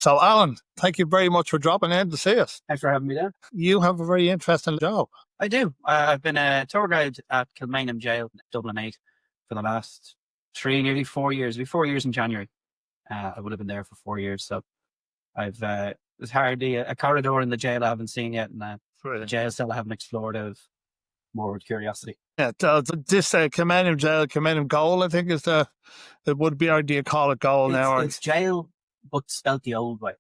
So, Alan, thank you very much for dropping in to see us. Thanks for having me there. You have a very interesting job. I do. I've been a tour guide at Kilmainham Jail, Dublin 8, for the last nearly 4 years. It'll be 4 years in January. I would have been there for 4 years. So there's hardly a corridor in the jail I haven't seen yet. And the jail still I haven't explored out of more curiosity. Yeah, this Kilmainham Jail, Kilmainham Goal, I think it would be, or do you call it Goal now? It's jail, but spelt the old way.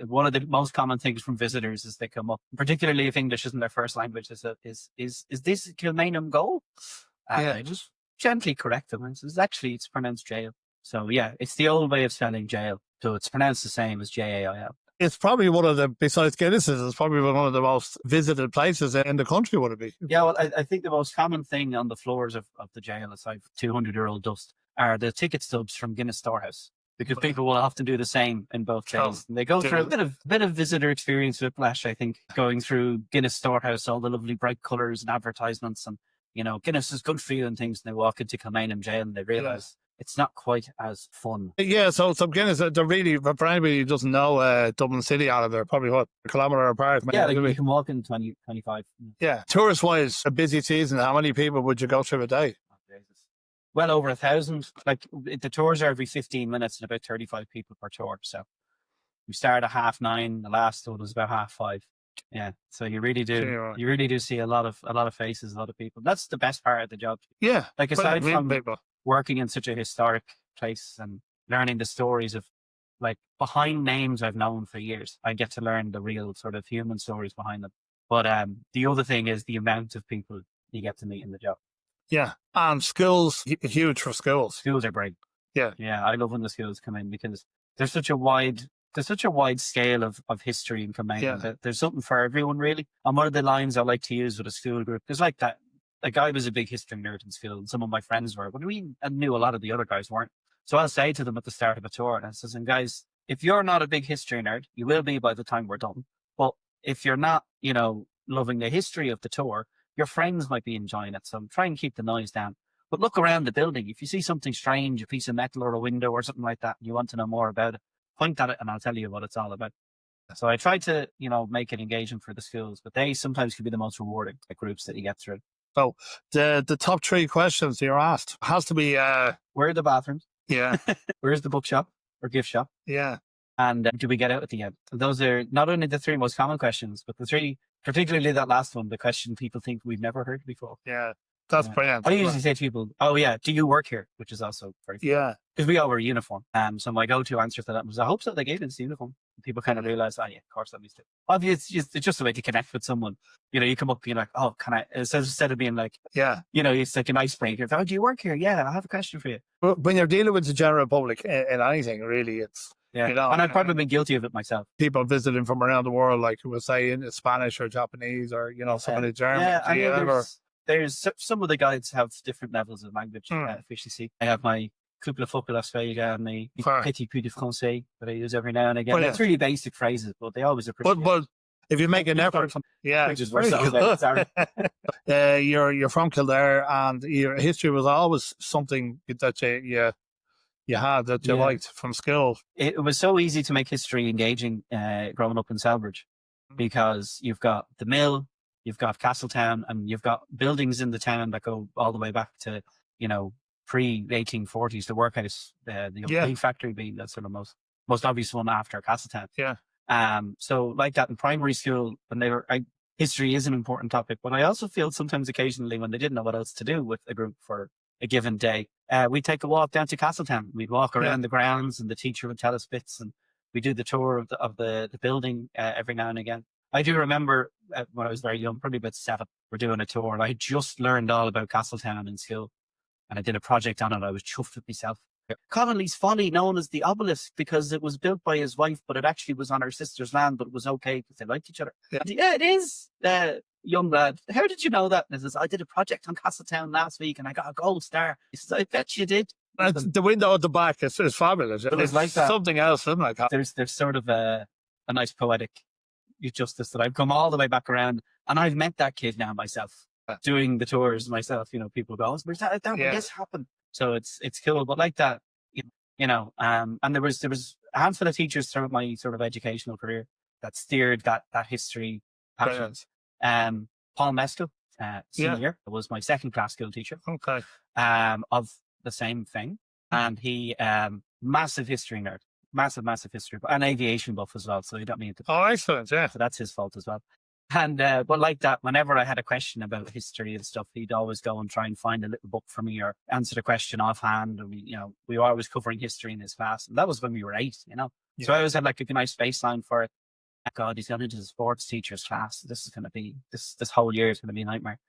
One of the most common things from visitors as they come up, particularly if English isn't their first language, is this Kilmainham Goal? I just gently correct them. It's pronounced jail. So yeah, it's the old way of spelling jail. So it's pronounced the same as Jail. It's probably one of the, besides Guinness's, it's probably one of the most visited places in the country, would it be? Yeah, well, I think the most common thing on the floors of the jail, aside from 200-year-old dust, are the ticket stubs from Guinness Storehouse. Because people will often do the same in both jails. And they go through a bit of visitor experience whiplash, I think, going through Guinness Storehouse, all the lovely bright colours and advertisements, and Guinness is good for you and things. And they walk into Kilmainham Jail and they realise it's not quite as fun. Yeah, so Guinness, they're really, for anybody who doesn't know, Dublin City out of there, probably a kilometre apart. Yeah, you can walk in 20, 25. Yeah, tourist-wise, a busy season, how many people would you go through a day? Well over 1,000. Like the tours are every 15 minutes and about 35 people per tour. So we start at 9:30. The last one was about 5:30. Yeah. So you really do see a lot of faces, a lot of people. That's the best part of the job. Yeah. Like aside from working in such a historic place and learning the stories of like behind names I've known for years, I get to learn the real sort of human stories behind them. But the other thing is the amount of people you get to meet in the job. Yeah, and schools, huge for schools. Schools are great. Yeah. I love when the schools come in because there's such a wide scale of history in Kilmainham that there's something for everyone really. And one of the lines I like to use with a school group is like that. Like I was a big history nerd in school, and some of my friends were, but I knew a lot of the other guys weren't. So I'll say to them at the start of a tour, and I says, and guys, if you're not a big history nerd, you will be by the time we're done. But if you're not, loving the history of the tour, your friends might be enjoying it. So try and keep the noise down. But look around the building. If you see something strange, a piece of metal or a window or something like that, and you want to know more about it, point at it and I'll tell you what it's all about. So I try to, make it engaging for the schools, but they sometimes can be the most rewarding, the groups that you get through. So the top 3 questions you're asked has to be... where are the bathrooms? Yeah. Where's the bookshop or gift shop? Yeah. And do we get out at the end? Those are not only the 3 most common questions, but the 3, particularly that last one, the question people think we've never heard before. Yeah, that's brilliant. I usually say to people, oh yeah, do you work here? Which is also very fun. Yeah. Because we all wear a uniform. So my go-to answer to that was, I hope so, they gave us the uniform. People kind of realize, oh yeah, of course that means to. Obviously, it's just a way to connect with someone. You come up being like, oh, can I, instead of being like, it's like an icebreaker. Oh, do you work here? Yeah, I have a question for you. But when you're dealing with the general public in anything, really, it's... Yeah, and I've probably been guilty of it myself. People visiting from around the world, like who will say in Spanish or Japanese or, some of the German. Yeah, there's some of the guides have different levels of language efficiency. I have my couple of football Australia and the petit peu de français that I use every now and again. It's really basic phrases, but they always appreciate it. But if you make an effort, which is very good. Sorry. You're from Kildare, and your history was always something that you had that you liked from school. It was so easy to make history engaging growing up in Selbridge because you've got the mill, you've got Castletown, and you've got buildings in the town that go all the way back to, pre-1840s, the workhouse, the factory being the sort of most obvious one after Castletown. Yeah. So like that in primary school, when history is an important topic, but I also feel sometimes occasionally when they didn't know what else to do with a group for a given day, we'd take a walk down to Castletown. We'd walk around the grounds and the teacher would tell us bits, and we do the tour of the building every now and again. I do remember when I was very young, probably about 7, we're doing a tour, and I had just learned all about Castletown in school, and I did a project on it. I was chuffed with myself. Connolly's Folly, known as the obelisk, because it was built by his wife, but it actually was on her sister's land, but it was okay because they liked each other. Yeah, it is. Young lad, how did you know that? And he says, I did a project on Castletown last week and I got a gold star. He says, I bet you did. The window at the back is fabulous. It's like that. Something else, isn't it? There's sort of a nice poetic justice that I've come all the way back around, and I've met that kid now myself, doing the tours myself. People go, where's that? This happened. So it's cool. But like that, and there was a handful of teachers throughout my sort of educational career that steered that history passion. Paul Mescal, senior year, was my second class school teacher. Okay. Of the same thing. And he, massive history nerd, massive history, and aviation buff as well. So he got me into. Oh, excellent. Yeah. So that's his fault as well. And, but like that, whenever I had a question about history and stuff, he'd always go and try and find a little book for me or answer the question offhand. And we were always covering history in his class. And that was when we were 8, Yeah. So I always had like a nice baseline for it. God, he's gone into the sports teacher's class. This is going to be, this whole year is going to be a nightmare.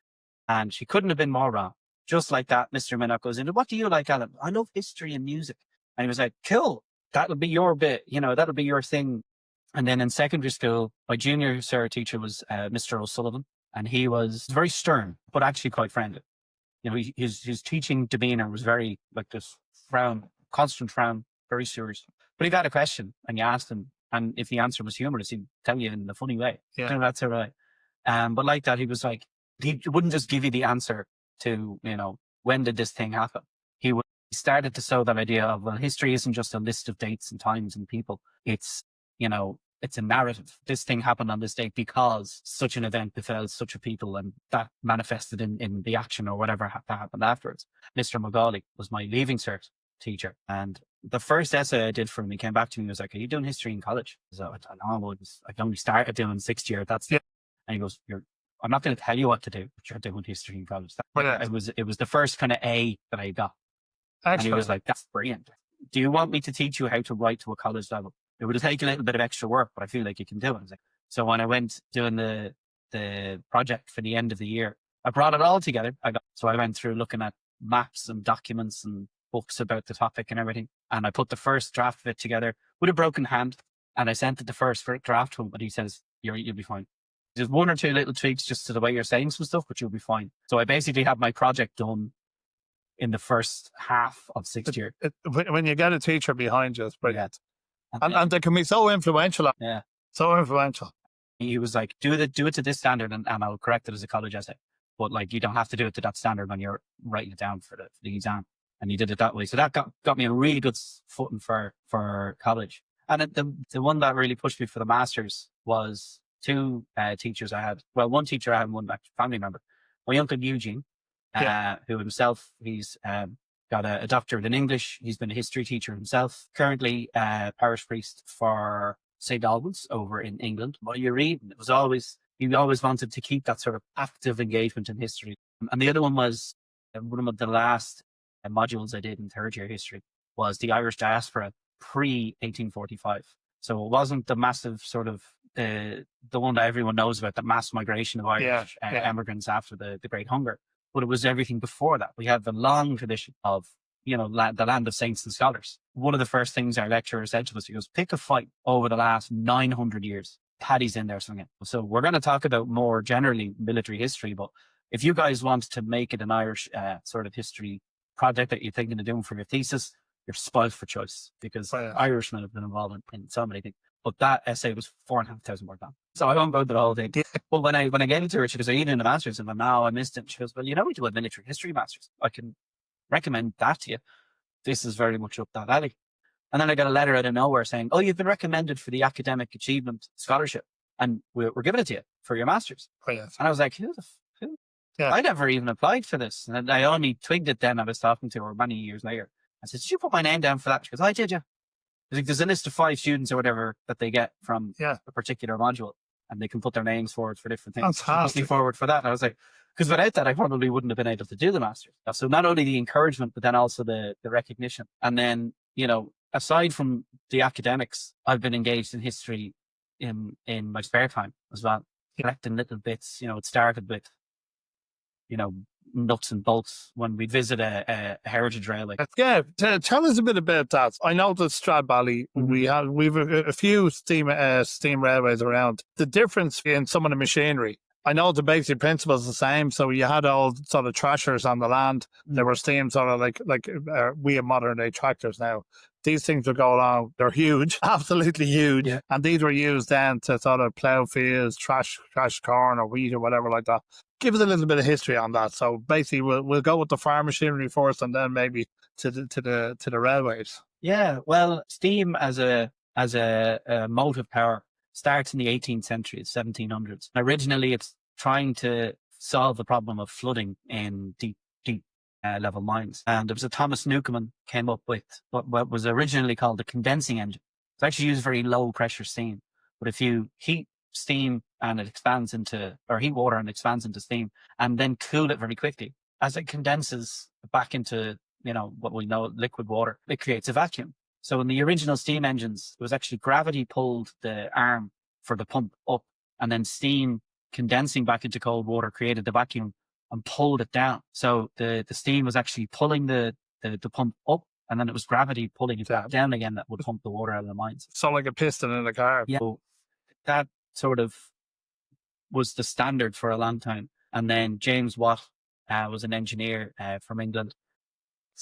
And she couldn't have been more wrong. Just like that, Mr. Minnock goes into, what do you like, Alan? I love history and music. And he was like, cool, that'll be your bit, that'll be your thing. And then in secondary school, my junior sir teacher was Mr. O'Sullivan, and he was very stern, but actually quite friendly. His teaching demeanor was very like this frown, constant frown, very serious. But if you had a question and you asked him, and if the answer was humorous, he'd tell you in a funny way. Yeah. That's all right. But like that, he was like, he wouldn't just give you the answer to, when did this thing happen? He started to sow that idea of, well, history isn't just a list of dates and times and people. It's, it's a narrative. This thing happened on this date because such an event befell such a people, and that manifested in the action or whatever that happened afterwards. Mr. Magali was my leaving cert teacher. And the first essay I did for him, he came back to me and was like, are you doing history in college? So I only started doing 6th year. And he goes, I'm not going to tell you what to do, but you're doing history in college. It was the first kind of A that I got. Excellent. And he was like, that's brilliant. Do you want me to teach you how to write to a college level? It would have taken a little bit of extra work, but I feel like you can do it. So when I went doing the project for the end of the year, I brought it all together. So I went through looking at maps and documents and books about the topic and everything. And I put the first draft of it together with a broken hand. And I sent it the first draft to him, but he says, you'll be fine. There's 1 or 2 little tweaks just to the way you're saying some stuff, but you'll be fine. So I basically have my project done in the first half of 6th year. When you get a teacher behind you, it's brilliant. Yeah. And they can be so influential. Yeah. So influential. He was like, do it to this standard and I'll correct it as a college essay. But like, you don't have to do it to that standard when you're writing it down for the exam. And he did it that way. So that got me a really good footing for college. And the one that really pushed me for the masters was 2 teachers I had. Well, one teacher I had, one family member. My uncle Eugene, who himself, he's got a doctorate in English. He's been a history teacher himself. Currently parish priest for St. Albans over in England. What you read, he always wanted to keep that sort of active engagement in history. And the other one was one of the last modules I did in 3rd year history was the Irish diaspora pre-1845. So it wasn't the massive sort of the one that everyone knows about, the mass migration of Irish immigrants after the Great Hunger. But it was everything before that. We have a long tradition of, the land of saints and scholars. One of the first things our lecturer said to us, he goes, pick a fight over the last 900 years. Paddy's in there swinging. So we're going to talk about more generally military history, but if you guys want to make it an Irish sort of history project that you're thinking of doing for your thesis, you're spoiled for choice because Irishmen have been involved in so many things. But that essay was 4,500 words long. So I won't go through the whole thing. But when I gave it to her, she goes, are you doing the masters? And I'm like, no, I missed it. She goes, well, we do a military history masters. I can recommend that to you. This is very much up that alley. And then I got a letter out of nowhere saying, oh, you've been recommended for the academic achievement scholarship. And we're giving it to you for your masters. And I was like, who? Yeah. I never even applied for this. And I only twigged it then. I was talking to her many years later. I said, did you put my name down for that? She goes, I did, yeah. There's a list of 5 students or whatever that they get from a particular module, and they can put their names forward for different things. Put me forward for that. And I was like, because without that, I probably wouldn't have been able to do the master's. So not only the encouragement, but then also the recognition. And then, aside from the academics, I've been engaged in history in my spare time as well, collecting little bits. It started with, nuts and bolts when we visit a heritage railway. Yeah, tell us a bit about that. I know that Stradbally, we've a few steam railways around. The difference in some of the machinery, I know the basic principle is the same. So you had all sort of thrashers on the land. There were steam sort of like we have modern day tractors now. These things would go along. They're huge, absolutely huge. Yeah. And these were used then to sort of plough fields, trash corn or wheat or whatever like that. Give us a little bit of history on that. So basically, we'll go with the farm machinery first, and then maybe to the railways. Yeah, well, steam as a motive power starts in the 18th century, 1700s. Originally, it's trying to solve the problem of flooding in deep level mines. And there was a Thomas Newcomen came up with what was originally called the condensing engine. It's actually used very low pressure steam, but if you heat steam and it expands into, or heat water and it expands into steam, and then cool it very quickly, as it condenses back into what we know, liquid water, it creates a vacuum. So in the original steam engines, it was actually gravity pulled the arm for the pump up, and then steam condensing back into cold water created the vacuum and pulled it down. So the steam was actually pulling the pump up, and then it was gravity pulling it back down again that would pump the water out of the mines. So like a piston in a car. Yeah, so that sort of was the standard for a long time. And then James Watt was an engineer from England.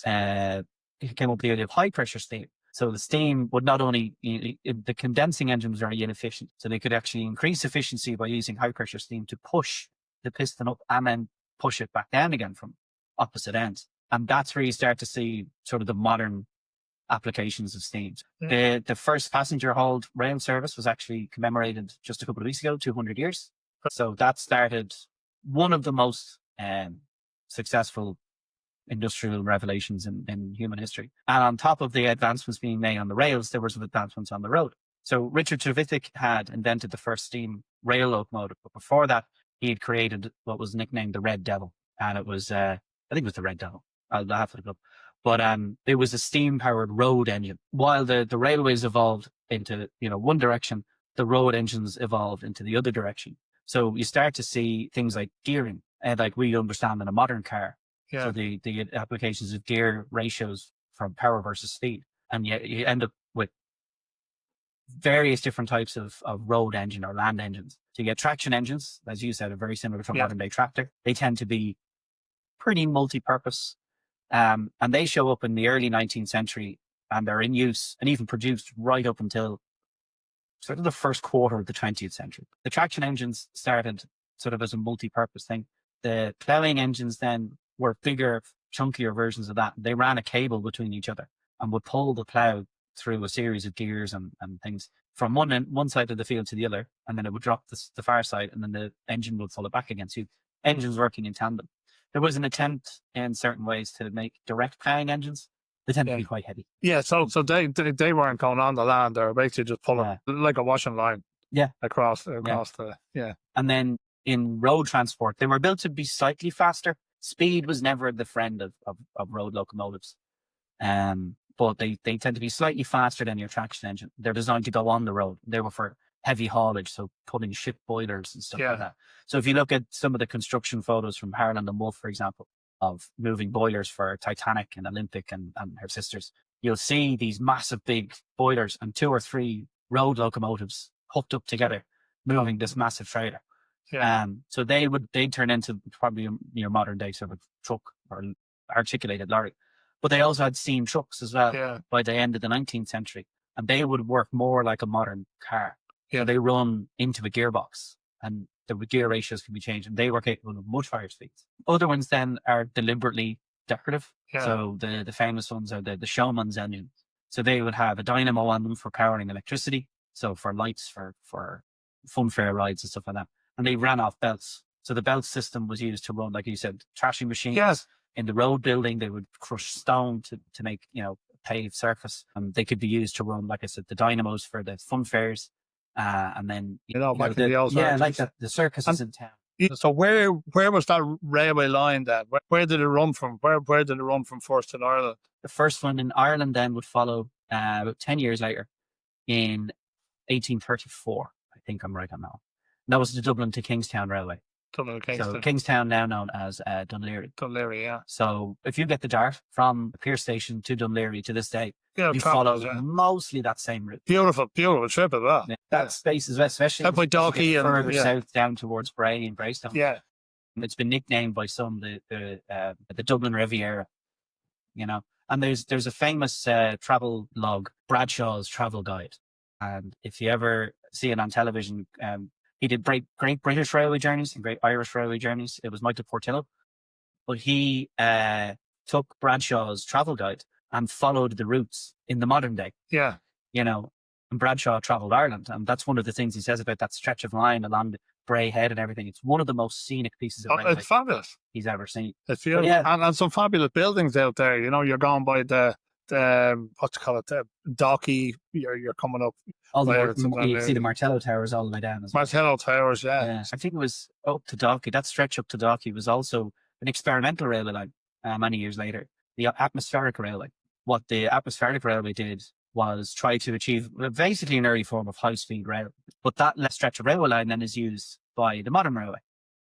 He came up with the idea of high pressure steam. So the steam would not only, the condensing engine was very inefficient. So they could actually increase efficiency by using high pressure steam to push the piston up and then push it back down again from opposite ends. And that's where you start to see sort of the modern applications of steam. The first passenger hauled rail service was actually commemorated just a couple of weeks ago, 200 years. So that started one of the most successful industrial revelations in human history. And on top of the advancements being made on the rails, there was advancements on the road. So Richard Trevithick had invented the first steam rail locomotive, but before that, he had created what was nicknamed the Red Devil. And it was, I think it was the Red Devil. I'll have to look it up. But it was a steam-powered road engine. While the railways evolved into one direction, the road engines evolved into the other direction. So you start to see things like gearing, like we understand in a modern car. Yeah. So the applications of gear ratios from power versus speed. And yet you end up with various different types of road engine or land engines. So you get traction engines, as you said, are very similar to a modern day tractor. They tend to be pretty multi-purpose. And they show up in the early 19th century, and they're in use and even produced right up until sort of the first quarter of the 20th century. The traction engines started sort of as a multi-purpose thing. The ploughing engines then were bigger, chunkier versions of that. They ran a cable between each other and would pull the plough through a series of gears and things from one side of the field to the other, and then it would drop the far side, and then the engine would pull it back again. So engines working in tandem. There was an attempt in certain ways to make direct ploughing engines. They tend to be quite heavy. Yeah, so they weren't going on the land. They were basically just pulling like a washing line. Yeah, across the And then in road transport, they were built to be slightly faster. Speed was never the friend of road locomotives. But they tend to be slightly faster than your traction engine. They're designed to go on the road. They were for heavy haulage, so putting ship boilers and stuff like that. So if you look at some of the construction photos from Harland and Wolff, for example, of moving boilers for Titanic and Olympic and her sisters, you'll see these massive big boilers and 2 or 3 road locomotives hooked up together, moving this massive trailer. Yeah. So they'd turn into probably your modern day sort of truck or articulated lorry. But they also had steam trucks as well by the end of the 19th century. And they would work more like a modern car. Yeah. So they run into a gearbox and the gear ratios can be changed, and they were capable of much higher speeds. Other ones then are deliberately decorative. Yeah. So the famous ones are the Showman's engines. So they would have a dynamo on them for powering electricity. So for lights, for funfair rides and stuff like that. And they ran off belts. So the belt system was used to run, like you said, trashing machines. Yes. In the road building, they would crush stone to make, paved surface. And they could be used to run, like I said, the dynamos for the funfairs. And then, like that, the circuses in town. So where was that railway line then? Where did it run from? Where did it run from first in Ireland? The first one in Ireland then would follow about 10 years later in 1834. I think I'm right on that one. That was the Dublin to Kingstown Railway. Dublin to Kingstown. So Kingstown now known as Dunleary. Dunleary, yeah. So if you get the Dart from Pearse Station to Dunleary to this day, you follow mostly that same route. Beautiful trip as well. Yeah. That space is especially by Dalkey and further south down towards Bray and Greystone. Yeah. It's been nicknamed by some the Dublin Riviera, And there's a famous travel log, Bradshaw's Travel Guide. And if you ever see it on television, he did great British railway journeys and great Irish railway journeys. It was Michael Portillo. But he took Bradshaw's Travel Guide and followed the routes in the modern day. Yeah. You know, and Bradshaw travelled Ireland, and that's one of the things he says about that stretch of line along the Bray Head and everything. It's one of the most scenic pieces of railway It's fabulous. he's ever seen. It's beautiful. Yeah. And some fabulous buildings out there. You know, you're going by the what you call it, the Docky. You're coming up. You see the Martello Towers all the way down as well. Martello Towers, yeah. I think it was up to Docky. That stretch up to Docky was also an experimental railway line many years later. The atmospheric railway. What the atmospheric railway did was try to achieve basically an early form of high-speed rail. But that stretch of railway line then is used by the modern railway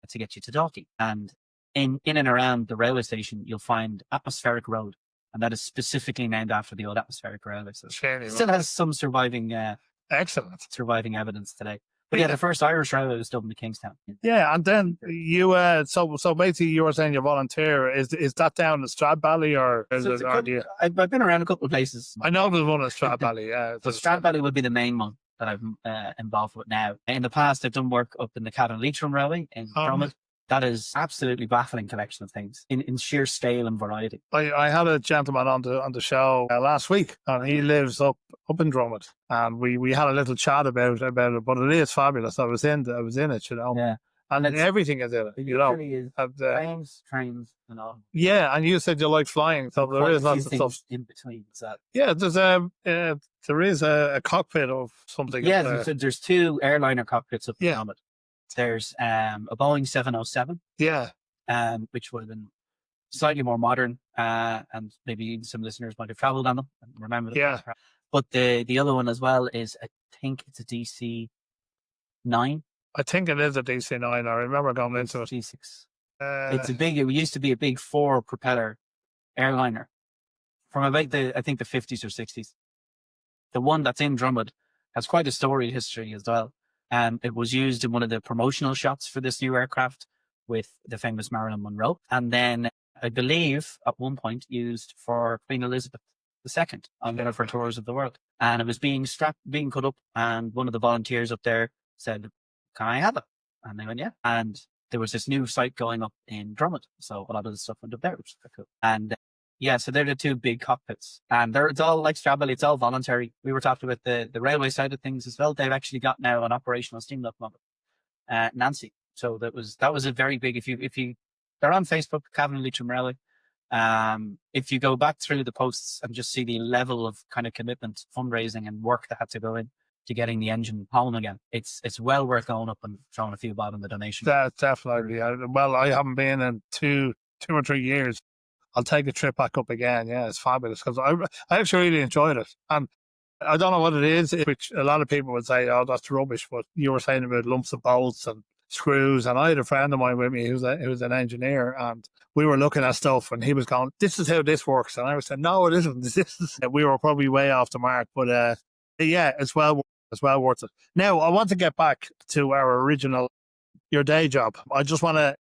to get you to Dalkey. And in and around the railway station, you'll find Atmospheric Road. And that is specifically named after the old atmospheric railway system. It still has some surviving evidence today. But yeah, the first Irish railway was Dublin to Kingstown. Yeah, and then you, so basically you were saying you volunteer. Is that down in Stradbally or is it? I've been around a couple of places. I know there's one in Stradbally, yeah. So Stradbally would be the main one that I'm involved with now. In the past, I've done work up in the Cavan Leitrim Railway in Drummond. That is absolutely baffling collection of things in sheer scale and variety. I had a gentleman on the show last week, and he lives up in Drummond, and we had a little chat about it. But it is fabulous. I was in it, you know. Yeah, and everything is in it. You know, really is. Trains, and all. Yeah, and you said you like flying, so there is lots of stuff in between. That. Yeah, there is a cockpit of something. Yeah, there's two airliner cockpits up in Drummond. There's a Boeing 707. Yeah. Which would have been slightly more modern, and maybe some listeners might have travelled on them and remember them. Yeah. But the other one as well is, I think it's a DC-9. I think it is a DC-9. I remember going into it. D6. It used to be a big 4-propeller airliner from about I think the 50s or 60s. The one that's in Drummond has quite a storied history as well. It was used in one of the promotional shots for this new aircraft with the famous Marilyn Monroe. And then I believe at one point used for Queen Elizabeth II on one of her tours of the world. And it was being cut up, and one of the volunteers up there said, "Can I have it?" And they went, "Yeah." And there was this new site going up in Drummond. So a lot of the stuff went up there, which is cool. And yeah, so they're the two big cockpits, and it's all like Stradbally. It's all voluntary. We were talking about the railway side of things as well. They've actually got now an operational steam locomotive, Nancy. So that was a very big. If you they're on Facebook, Cavan Leitrim Railway. If you go back through the posts and just see the level of kind of commitment, fundraising, and work that had to go in to getting the engine home again, it's well worth going up and throwing a few bob in the donation. That's definitely. Well, I haven't been in two or 3 years. I'll take a trip back up again. Yeah, it's fabulous because I actually really enjoyed it. And I don't know what it is, which a lot of people would say, "Oh, that's rubbish." But you were saying about lumps of bolts and screws. And I had a friend of mine with me who was an engineer, and we were looking at stuff, and he was going, "This is how this works." And I was saying, "No, it isn't. We were probably way off the mark." But yeah, it's well worth it. Now, I want to get back to our original, your day job. I just want to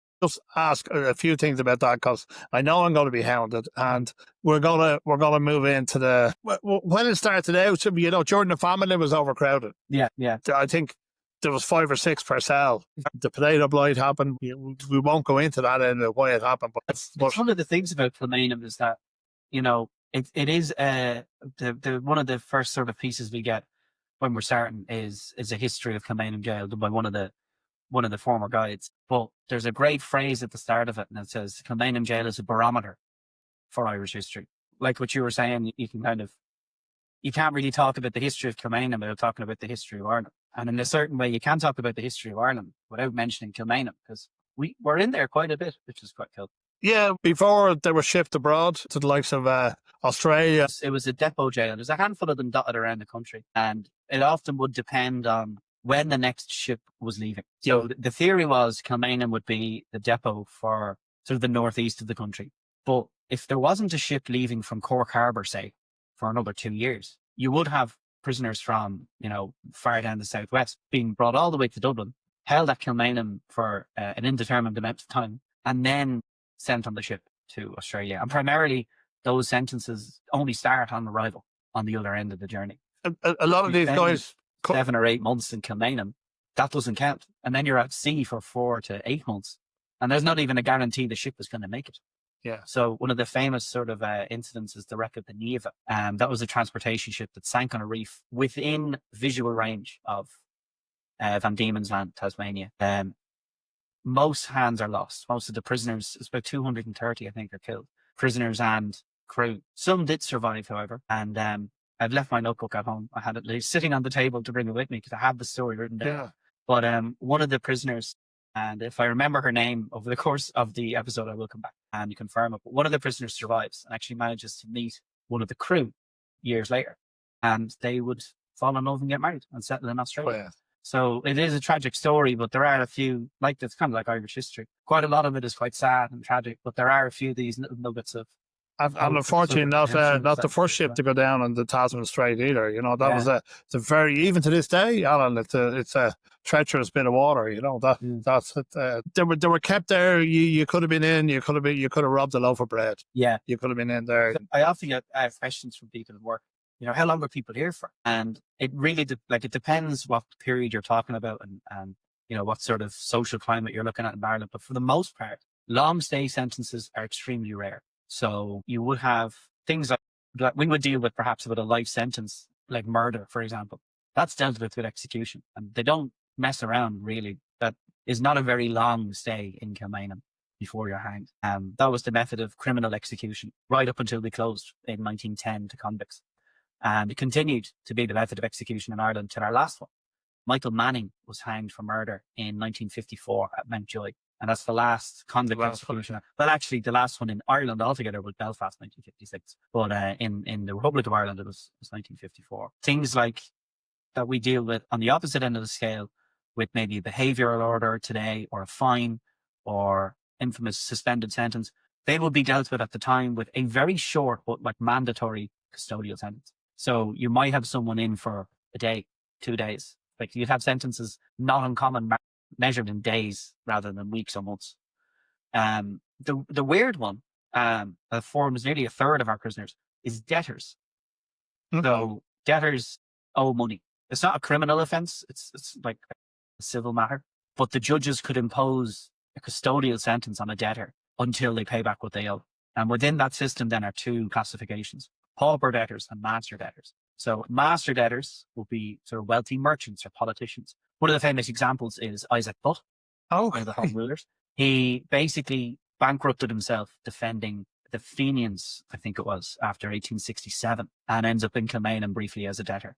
ask a few things about that because I know I'm going to be hounded, and we're gonna move into when it started out. You know, during the famine, it was overcrowded. Yeah. I think there was 5 or 6 per cell. The potato blight happened. We won't go into that and why it happened. But it's one of the things about Kilmainham is that, you know, it is the one of the first sort of pieces we get when we're starting is a history of Kilmainham Jail done by one of the former guides. But there's a great phrase at the start of it, and it says Kilmainham Jail is a barometer for Irish history. Like what you were saying, you can't really talk about the history of Kilmainham without talking about the history of Ireland. And in a certain way, you can talk about the history of Ireland without mentioning Kilmainham, because we're in there quite a bit, which is quite cool. Yeah, before they were shipped abroad to the likes of Australia. It was a depot jail. There's a handful of them dotted around the country, and it often would depend on when the next ship was leaving. So the theory was Kilmainham would be the depot for sort of the northeast of the country. But if there wasn't a ship leaving from Cork Harbour, say, for another 2 years, you would have prisoners from, far down the southwest being brought all the way to Dublin, held at Kilmainham for an indeterminate amount of time, and then sent on the ship to Australia. And primarily, those sentences only start on arrival on the other end of the journey. A lot of these guys... 7 or 8 months in Kilmainham, that doesn't count. And then you're at sea for 4 to 8 months. And there's not even a guarantee the ship is going to make it. Yeah. So one of the famous sort of incidents is the wreck of the Neva. That was a transportation ship that sank on a reef within visual range of Van Diemen's Land, Tasmania. Most hands are lost. Most of the prisoners, it's about 230, I think, are killed. Prisoners and crew. Some did survive, however. And I've left my notebook at home. I had it sitting on the table to bring it with me because I have the story written down. Yeah. But one of the prisoners, and if I remember her name over the course of the episode, I will come back and confirm it. But one of the prisoners survives and actually manages to meet one of the crew years later. And they would fall in love and get married and settle in Australia. Oh, yeah. So it is a tragic story, but there are a few, like it's kind of like Irish history. Quite a lot of it is quite sad and tragic, but there are a few of these little nuggets of. And unfortunately, not the first ship to go down on the Tasman Strait either. You know, that was it's a very, even to this day, Alan, it's a treacherous bit of water. You know, that's it. They were kept there. You could have been in. You could have robbed a loaf of bread. Yeah, you could have been in there. I often get questions from people at work. You know, how long were people here for? And it really it depends what period you're talking about and you know what sort of social climate you're looking at in Ireland. But for the most part, long stay sentences are extremely rare. So you would have things like we would deal with perhaps with a life sentence, like murder, for example. That's dealt with execution, and they don't mess around really. That is not a very long stay in Kilmainham before you're hanged. That was the method of criminal execution right up until we closed in 1910 to convicts. And it continued to be the method of execution in Ireland till our last one. Michael Manning was hanged for murder in 1954 at Mountjoy. And that's the last convict execution. Well, actually, the last one in Ireland altogether was Belfast, 1956. But in the Republic of Ireland, it was 1954. Things like that we deal with on the opposite end of the scale with maybe a behavioural order today or a fine or infamous suspended sentence, they will be dealt with at the time with a very short but like mandatory custodial sentence. So you might have someone in for a day, 2 days. Like you'd have sentences not uncommon measured in days rather than weeks or months. The weird one that forms nearly a third of our prisoners is debtors. Mm-hmm. So debtors owe money. It's not a criminal offence. It's like a civil matter. But the judges could impose a custodial sentence on a debtor until they pay back what they owe. And within that system then are two classifications: pauper debtors and master debtors. So master debtors will be sort of wealthy merchants or politicians. One of the famous examples is Isaac Butt, one of the Home Rulers. He basically bankrupted himself defending the Fenians, I think it was, after 1867, and ends up in Kilmainham briefly as a debtor.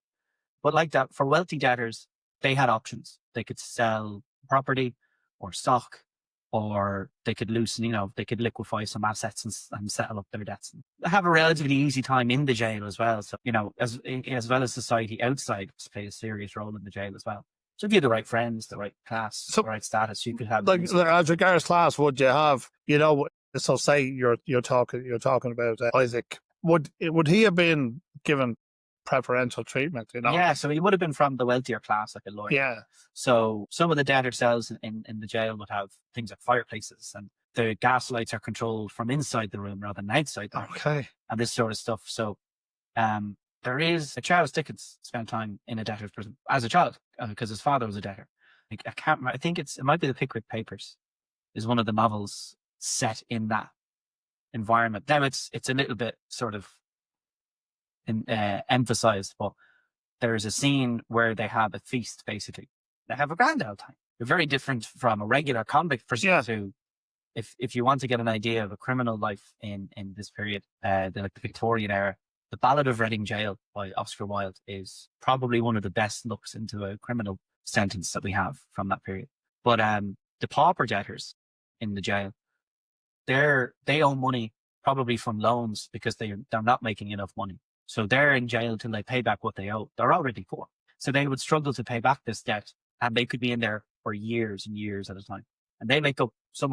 But like that, for wealthy debtors, they had options. They could sell property or stock, or they could loosen, they could liquefy some assets and settle up their debts. They have a relatively easy time in the jail as well. So, as well as society outside play a serious role in the jail as well. So if you had the right friends, the right class, the right status, you could have. Like as regards class, would you have, so say you're talking about Isaac, would he have been given preferential treatment, Yeah, so he would have been from the wealthier class, like a lawyer. Yeah. So some of the debtor cells in the jail would have things like fireplaces, and the gas lights are controlled from inside the room rather than outside the room. Okay. And this sort of stuff. So there is Charles Dickens spent time in a debtor's prison as a child because his father was a debtor. I can't remember. I think it might be the Pickwick Papers is one of the novels set in that environment. Now it's a little bit sort of emphasized, but there's a scene where they have a feast. Basically, they have a grand old time. They're very different from a regular convict prison. Yeah. To if you want to get an idea of a criminal life in this period, the Victorian era, The Ballad of Reading Jail by Oscar Wilde is probably one of the best looks into a criminal sentence that we have from that period. But the pauper debtors in the jail, they owe money probably from loans because they're not making enough money. So they're in jail till they pay back what they owe. They're already poor. So they would struggle to pay back this debt, and they could be in there for years and years at a time. And they make up so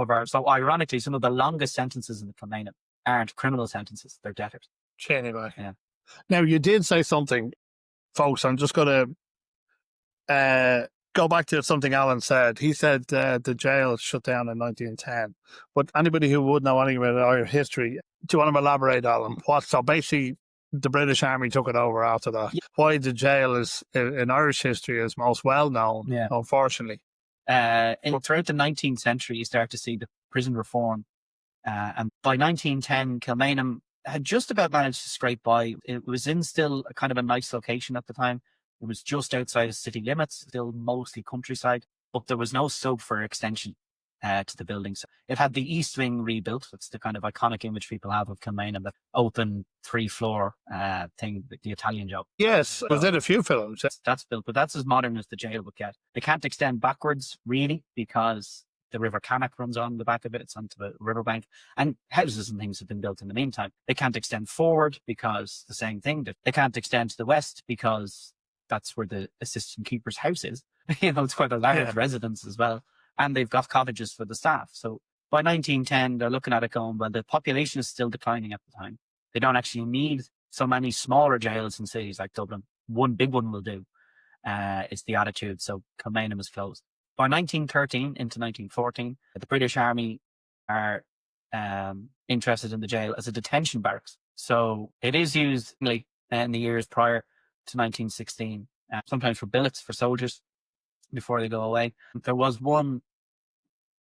ironically, some of the longest sentences in the Kilmainham aren't criminal sentences, they're debtors. Anyway. Yeah. Now, you did say something, folks. I'm just going to go back to something Alan said. He said the jail shut down in 1910. But anybody who would know anything about our history, do you want to elaborate, Alan? So basically, the British Army took it over after that. Yeah. Why the jail is in Irish history is most well known, unfortunately. Throughout the 19th century, you start to see the prison reform And by 1910, Kilmainham had just about managed to scrape by. It was in still a kind of a nice location at the time. It was just outside of city limits, still mostly countryside, but there was no scope for extension to the buildings. It had the east wing rebuilt. That's the kind of iconic image people have of Kilmainham, the open 3-floor thing, the Italian job. Yes, was in a few films. That's built, but that's as modern as the jail would get. They can't extend backwards, really, because the River Cannock runs on the back of it. It's onto the riverbank, and houses and things have been built in the meantime. They can't extend forward because the same thing. They can't extend to the west because that's where the assistant keeper's house is. It's quite a large residence as well. And they've got cottages for the staff. So by 1910, they're looking at it going, well, the population is still declining at the time. They don't actually need so many smaller jails in cities like Dublin. One big one will do, is the attitude. So Kilmainham is closed. By 1913 into 1914, the British Army are interested in the jail as a detention barracks. So it is used in the years prior to 1916, sometimes for billets for soldiers before they go away. There was one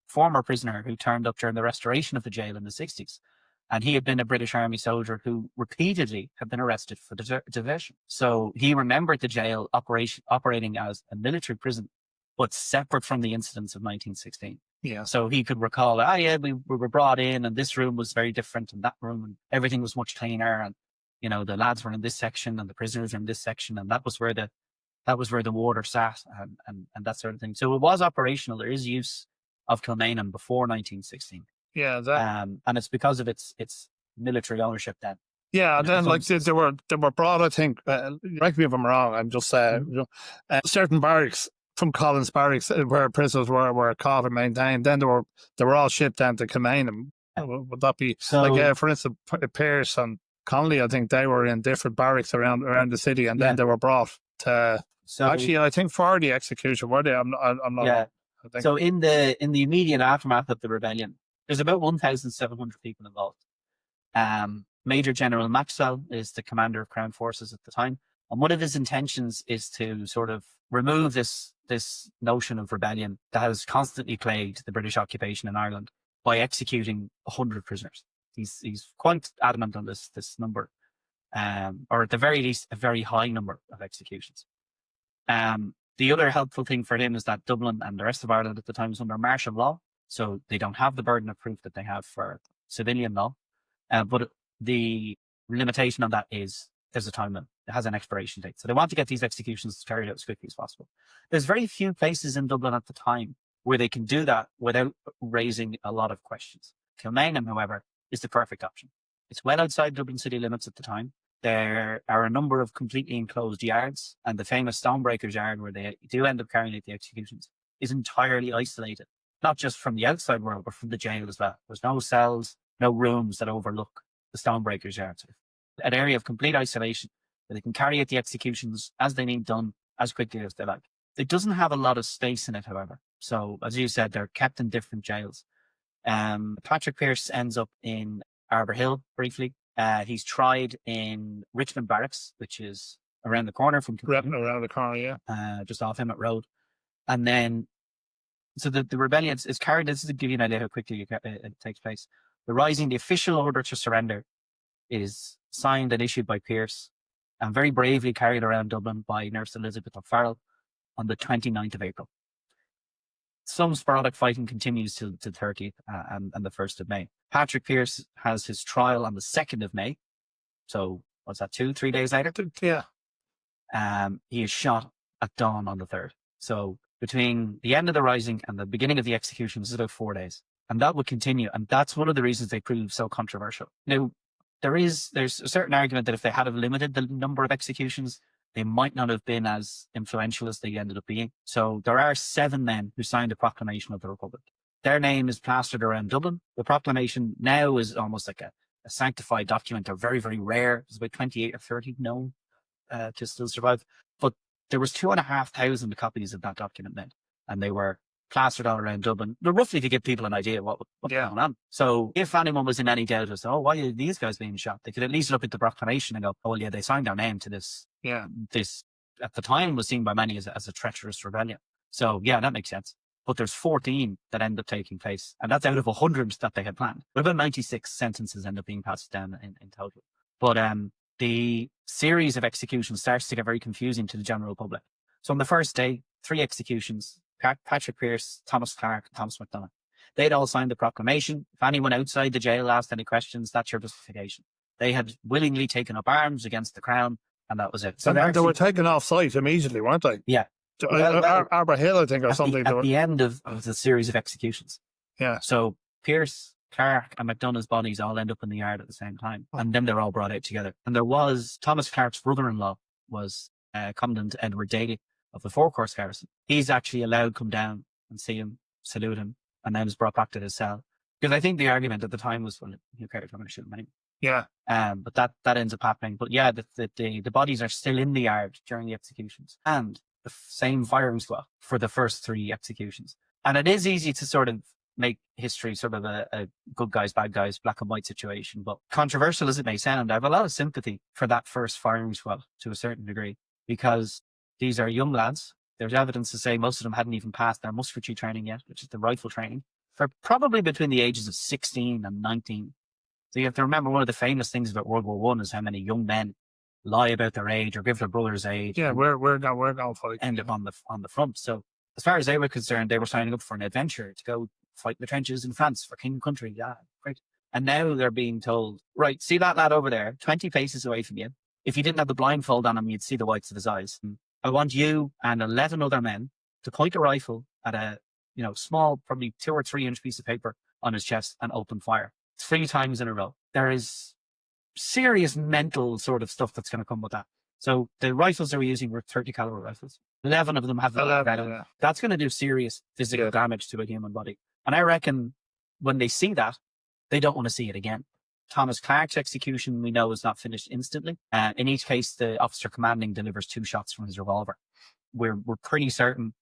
former prisoner who turned up during the restoration of the jail in the 60s. And he had been a British Army soldier who repeatedly had been arrested for desertion. So he remembered the jail operating as a military prison, but separate from the incidents of 1916. Yeah. So he could recall, we were brought in and this room was very different and that room, and everything was much cleaner. And, the lads were in this section and the prisoners were in this section. And that was where the warder sat and that sort of thing. So it was operational. There is use of Kilmainham before 1916. Yeah, and it's because of its military ownership then. Yeah, and then they were brought. I think, correct me if I'm wrong. I'm just certain barracks from Collins Barracks where prisoners were caught and maintained. Then they were all shipped down to Kilmainham. Would that be for instance, Pearce and Connolly? I think they were in different barracks around the city, and then they were brought to. Actually, I think for the execution, were they? I'm not. Yeah. So in the immediate aftermath of the rebellion, there's about 1,700 people involved. Major General Maxwell is the commander of Crown Forces at the time, and one of his intentions is to sort of remove this notion of rebellion that has constantly plagued the British occupation in Ireland by executing 100 prisoners. He's quite adamant on this number, or at the very least, a very high number of executions. The other helpful thing for him is that Dublin and the rest of Ireland at the time was under martial law, so they don't have the burden of proof that they have for civilian law. But the limitation on that is there's a time limit. It has an expiration date. So they want to get these executions carried out as quickly as possible. There's very few places in Dublin at the time where they can do that without raising a lot of questions. Kilmainham, however, is the perfect option. It's well outside Dublin city limits at the time. There are a number of completely enclosed yards, and the famous Stonebreakers yard where they do end up carrying out the executions is entirely isolated, not just from the outside world, but from the jail as well. There's no cells, no rooms that overlook the Stonebreakers yard. So an area of complete isolation where they can carry out the executions as they need done, as quickly as they like. It doesn't have a lot of space in it, however. So, as you said, they're kept in different jails. Patrick Pearse ends up in Arbor Hill briefly. He's tried in Richmond Barracks, which is around the corner from Kilmainham. Around the corner, yeah. Just off Emmett Road. And then, so the rebellion is carried, this is to give you an idea how quickly it takes place. The official order to surrender is signed and issued by Pearse and very bravely carried around Dublin by Nurse Elizabeth O'Farrell on the 29th of April. Some sporadic fighting continues till the 30th and the 1st of May. Patrick Pearse has his trial on the 2nd of May. So what's that, 2-3 days later? Yeah. He is shot at dawn on the 3rd. So between the end of the rising and the beginning of the execution, this is about 4 days. And that would continue. And that's one of the reasons they prove so controversial. Now, there's a certain argument that if they had have limited the number of executions, they might not have been as influential as they ended up being. So there are 7 men who signed a proclamation of the Republic. Their name is plastered around Dublin. The proclamation now is almost like a sanctified document. They're very, very rare. There's about 28 or 30 known to still survive. But there was 2,500 copies of that document then, and they were plastered all around Dublin, roughly to give people an idea of what's going on. So if anyone was in any doubt as to, why are these guys being shot? They could at least look at the proclamation and go, oh, well, yeah, they signed their name to this. Yeah. This, at the time, was seen by many as a treacherous rebellion. So, yeah, that makes sense. but there's 14 that end up taking place. And that's out of 100 that they had planned. But about 96 sentences end up being passed down in total. But the series of executions starts to get very confusing to the general public. So on the first day, 3 executions, Patrick Pearse, Thomas Clark, and Thomas MacDonagh. They'd all signed the proclamation. If anyone outside the jail asked any questions, that's your justification. They had willingly taken up arms against the crown, and that was it. So they were taken off site immediately, weren't they? Yeah. Arbor Hill, I think, or something. At the end of the series of executions. Yeah. So Pearse, Clark, and MacDonagh's bodies all end up in the yard at the same time, and then they're all brought out together. And there was Thomas Clark's brother-in-law was Commandant Edward Daly of the Four Course Garrison. He's actually allowed to come down and see him, salute him, and then is brought back to his cell. Because I think the argument at the time was, well, who cares, I'm going to shoot him anyway. Yeah. But that ends up happening. But yeah, the bodies are still in the yard during the executions, and the same firing squad for the first 3 executions. And it is easy to sort of make history sort of a good guys, bad guys, black and white situation. But controversial as it may sound, I have a lot of sympathy for that first firing squad to a certain degree, because these are young lads. There's evidence to say most of them hadn't even passed their musketry training yet, which is the rifle training, for probably between the ages of 16 and 19. So you have to remember, one of the famous things about World War I is how many young men lie about their age or give their brother's age. Yeah, we're going fight. End up on the front. So as far as they were concerned, they were signing up for an adventure to go fight in the trenches in France for King and Country. Yeah, great. And now they're being told, right, see that lad over there, 20 paces away from you. If you didn't have the blindfold on him, you'd see the whites of his eyes. I want you and 11 other men to point a rifle at a small, probably 2 or 3 inch piece of paper on his chest and open fire 3 times in a row. There is serious mental sort of stuff that's going to come with that. So the rifles they were using were 30 caliber rifles. 11 of them have that. That's going to do serious physical damage to a human body. And I reckon when they see that, they don't want to see it again. Thomas Clark's execution, we know, is not finished instantly. In each case, the officer commanding delivers 2 shots from his revolver. We're pretty certain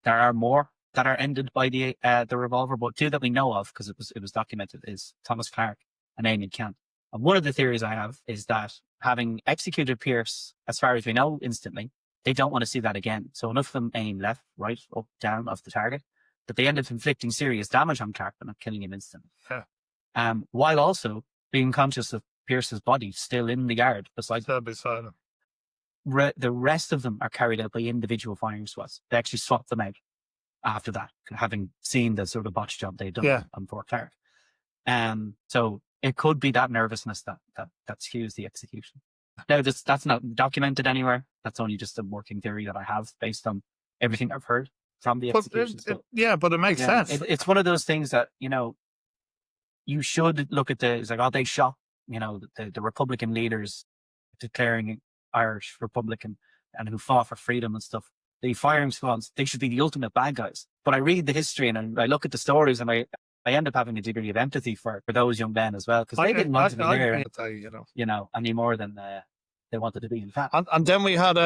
there are more that are ended by the revolver, but 2 that we know of, because it was documented, is Thomas Clark and Amy Kent. And one of the theories I have is that having executed Pearse, as far as we know, instantly, they don't want to see that again. So enough of them aim left, right, up, down of the target, that they end up inflicting serious damage on Clark, but not killing him instantly. Yeah. While also being conscious of Pearse's body still in the yard beside him. The rest of them are carried out by individual firing squads. They actually swap them out after that, having seen the sort of botch job they'd done on Fort Clark. So it could be that nervousness that skews the execution. Now, that's not documented anywhere. That's only just a working theory that I have based on everything I've heard from the executions. But it makes sense. It's one of those things that, you should look at it's like, they shot, the Republican leaders declaring Irish Republican and who fought for freedom and stuff. The firing squads, they should be the ultimate bad guys. But I read the history and I look at the stories and I end up having a degree of empathy for those young men as well, because they didn't want to be there, any more than they wanted to be in fact. And then we had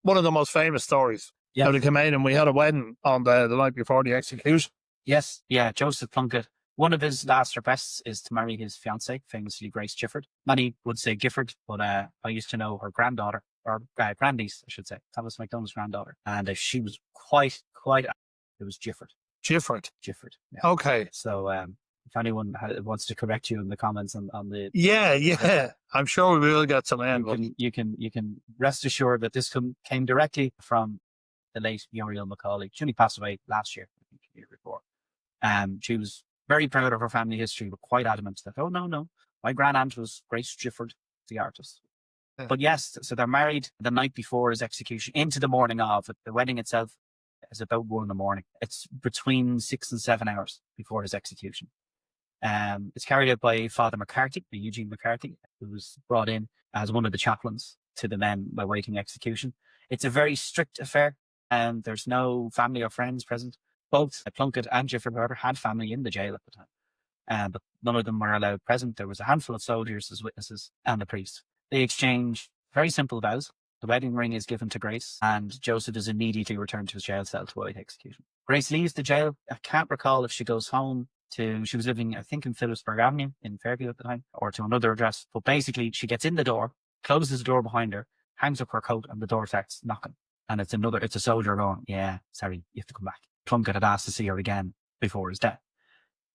one of the most famous stories. How they came in and we had a wedding on the night before the execution. Yes, yeah, Joseph Plunkett. One of his last requests is to marry his fiancée, famously Grace Gifford. Many would say Gifford, but I used to know her granddaughter, or grandniece, I should say, Thomas MacDonagh's granddaughter. And she was quite, it was Gifford. Gifford. Yeah. Okay. So if anyone wants to correct you in the comments on the... Yeah. I'm sure we will get some end. You can rest assured that this came directly from the late Muriel Macaulay. She only passed away last year, I think, the year before. She was very proud of her family history, but quite adamant that, no, my grand-aunt was Grace Gifford, the artist. Yeah. But yes, so they're married the night before his execution into the morning of. The wedding itself is about 1 a.m. It's between 6 and 7 hours before his execution. It's carried out by Father McCarthy, Eugene McCarthy, who was brought in as one of the chaplains to the men awaiting execution. It's a very strict affair, and there's no family or friends present. Both Plunkett and Gifford, however, had family in the jail at the time, but none of them were allowed present. There was a handful of soldiers as witnesses and the priest. They exchange very simple vows. The wedding ring is given to Grace, and Joseph is immediately returned to his jail cell to await execution. Grace leaves the jail. I can't recall if she goes home she was living, I think, in Phillipsburg Avenue in Fairview at the time, or to another address. But basically, she gets in the door, closes the door behind her, hangs up her coat, and the door starts knocking. And it's a soldier going, yeah, sorry, you have to come back. Plunkett had asked to see her again before his death.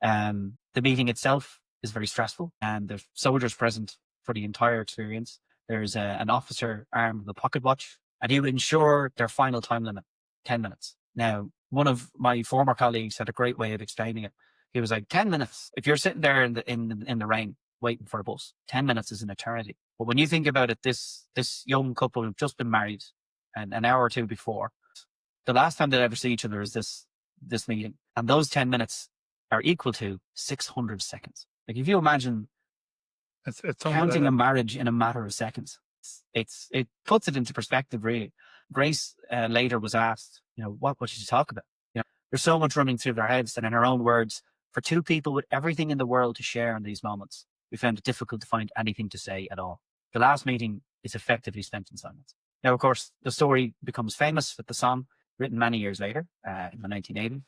The meeting itself is very stressful, and there's soldiers present for the entire experience. There's an officer armed with a pocket watch, and he would ensure their final time limit, 10 minutes. Now, one of my former colleagues had a great way of explaining it. He was like, 10 minutes. If you're sitting there in the rain waiting for a bus, 10 minutes is an eternity. But when you think about it, this young couple who've just been married an hour or two before, the last time they ever see each other is this meeting. And those 10 minutes are equal to 600 seconds. Like, if you imagine It's counting a marriage in a matter of seconds, it puts it into perspective, really. Grace later was asked, what did you talk about? There's so much running through their heads, and in her own words, for two people with everything in the world to share in these moments, we found it difficult to find anything to say at all. The last meeting is effectively spent in silence. Now, of course, the story becomes famous with the song written many years later, in the 1980s.